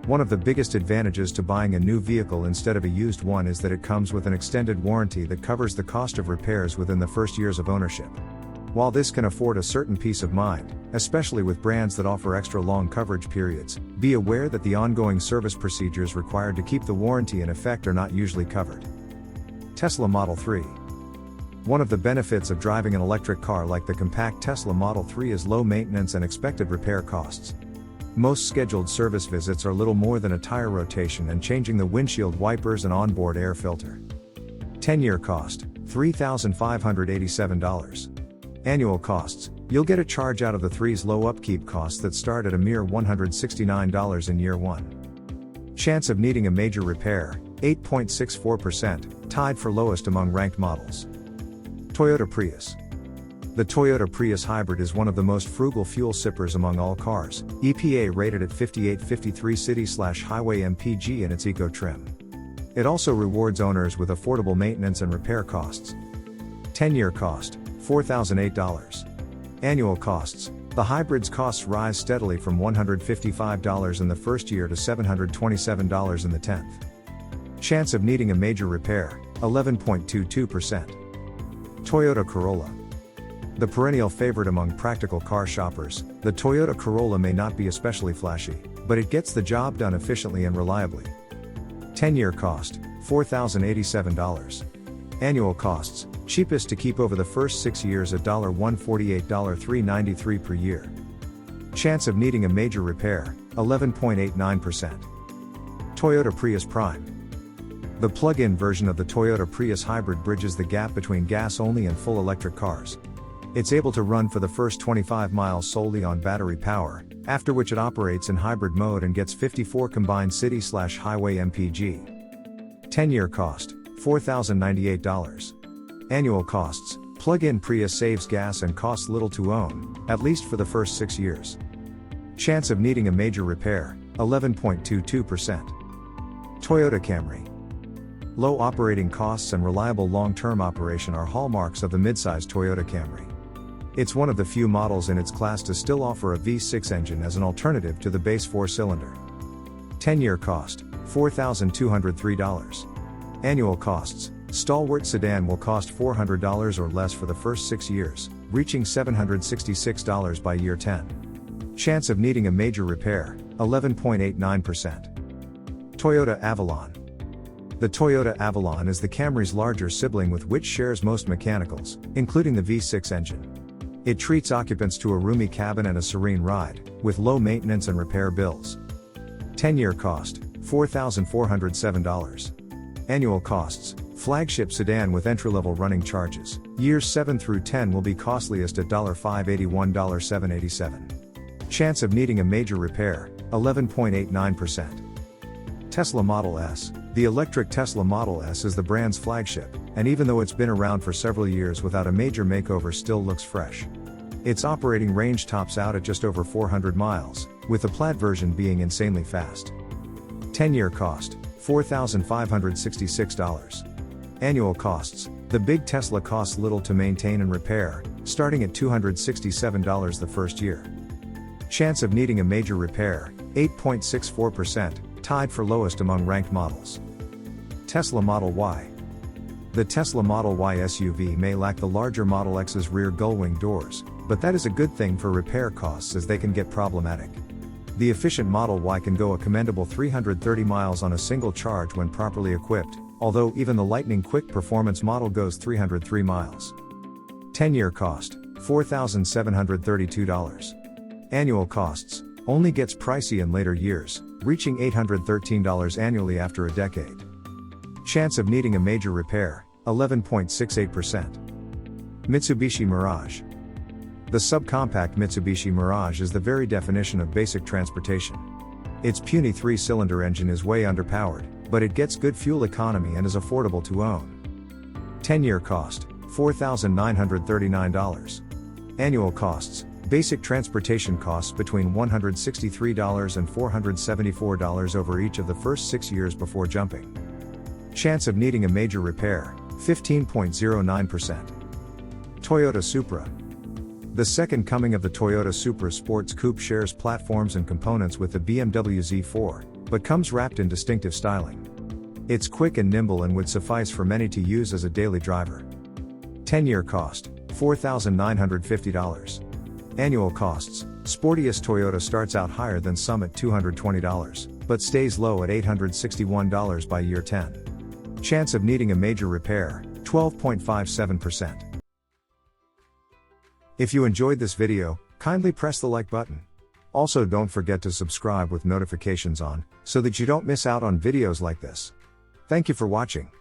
One of the biggest advantages to buying a new vehicle instead of a used one is that it comes with an extended warranty that covers the cost of repairs within the first years of ownership. While this can afford a certain peace of mind, especially with brands that offer extra long coverage periods, be aware that the ongoing service procedures required to keep the warranty in effect are not usually covered. Tesla Model 3. One of the benefits of driving an electric car like the compact Tesla Model 3 is low maintenance and expected repair costs. Most scheduled service visits are little more than a tire rotation and changing the windshield wipers and onboard air filter. 10-year cost, $3,587. Annual costs, you'll get a charge out of the 3's low upkeep costs that start at a mere $169 in year 1. Chance of needing a major repair, 8.64%, tied for lowest among ranked models. Toyota Prius. The Toyota Prius hybrid is one of the most frugal fuel sippers among all cars, EPA rated at 5853 city/highway mpg in its eco trim. It also rewards owners with affordable maintenance and repair costs. 10-year cost, $4,008. Annual costs, the hybrid's costs rise steadily from $155 in the first year to $727 in the 10th. Chance of needing a major repair, 11.22%. Toyota Corolla. The perennial favorite among practical car shoppers, the Toyota Corolla may not be especially flashy, but it gets the job done efficiently and reliably. 10-year cost, $4,087. Annual costs, cheapest to keep over the first 6 years at $148, $393 per year. Chance of needing a major repair, 11.89%. Toyota Prius Prime. The plug-in version of the Toyota Prius hybrid bridges the gap between gas-only and full electric cars. It's able to run for the first 25 miles solely on battery power, after which it operates in hybrid mode and gets 54 combined city/highway mpg. 10-year cost, $4,098. Annual costs, plug-in Prius saves gas and costs little to own, at least for the first 6 years. Chance of needing a major repair, 11.22%. Toyota Camry. Low operating costs and reliable long-term operation are hallmarks of the midsize Toyota Camry. It's one of the few models in its class to still offer a V6 engine as an alternative to the base 4-cylinder. 10-year cost, $4,203. Annual costs, stalwart sedan will cost $400 or less for the first 6 years, reaching $766 by year 10. Chance of needing a major repair, 11.89%. Toyota Avalon. The Toyota Avalon is the Camry's larger sibling with which shares most mechanicals, including the V6 engine. It treats occupants to a roomy cabin and a serene ride, with low maintenance and repair bills. 10-year cost, $4,407. Annual costs, flagship sedan with entry-level running charges, years 7 through 10 will be costliest at $581, $787. Chance of needing a major repair, 11.89%. Tesla Model S. The electric Tesla Model S is the brand's flagship, and even though it's been around for several years without a major makeover, still looks fresh. Its operating range tops out at just over 400 miles, with the Plaid version being insanely fast. 10-year cost, $4,566. Annual costs, the big Tesla costs little to maintain and repair, starting at $267 the first year. Chance of needing a major repair, 8.64%, tied for lowest among ranked models. Tesla Model Y. The Tesla Model Y SUV may lack the larger Model X's rear gullwing doors, but that is a good thing for repair costs as they can get problematic. The efficient Model Y can go a commendable 330 miles on a single charge when properly equipped, although even the lightning quick performance model goes 303 miles. 10-year cost, $4,732. Annual costs, only gets pricey in later years, reaching $813 annually after a decade. Chance of needing a major repair, 11.68%. Mitsubishi Mirage. The subcompact Mitsubishi Mirage is the very definition of basic transportation. Its puny 3-cylinder engine is way underpowered, but it gets good fuel economy and is affordable to own. 10-year cost, $4,939. Annual costs, basic transportation costs between $163 and $474 over each of the first 6 years before jumping. Chance of needing a major repair, 15.09%. Toyota Supra. The second coming of the Toyota Supra Sports Coupe shares platforms and components with the BMW Z4, but comes wrapped in distinctive styling. It's quick and nimble and would suffice for many to use as a daily driver. 10-year cost, $4,950. Annual costs, sportiest Toyota starts out higher than some at $220, but stays low at $861 by year 10. Chance of needing a major repair, 12.57%. If you enjoyed this video, kindly press the like button. Also, don't forget to subscribe with notifications on, so that you don't miss out on videos like this. Thank you for watching.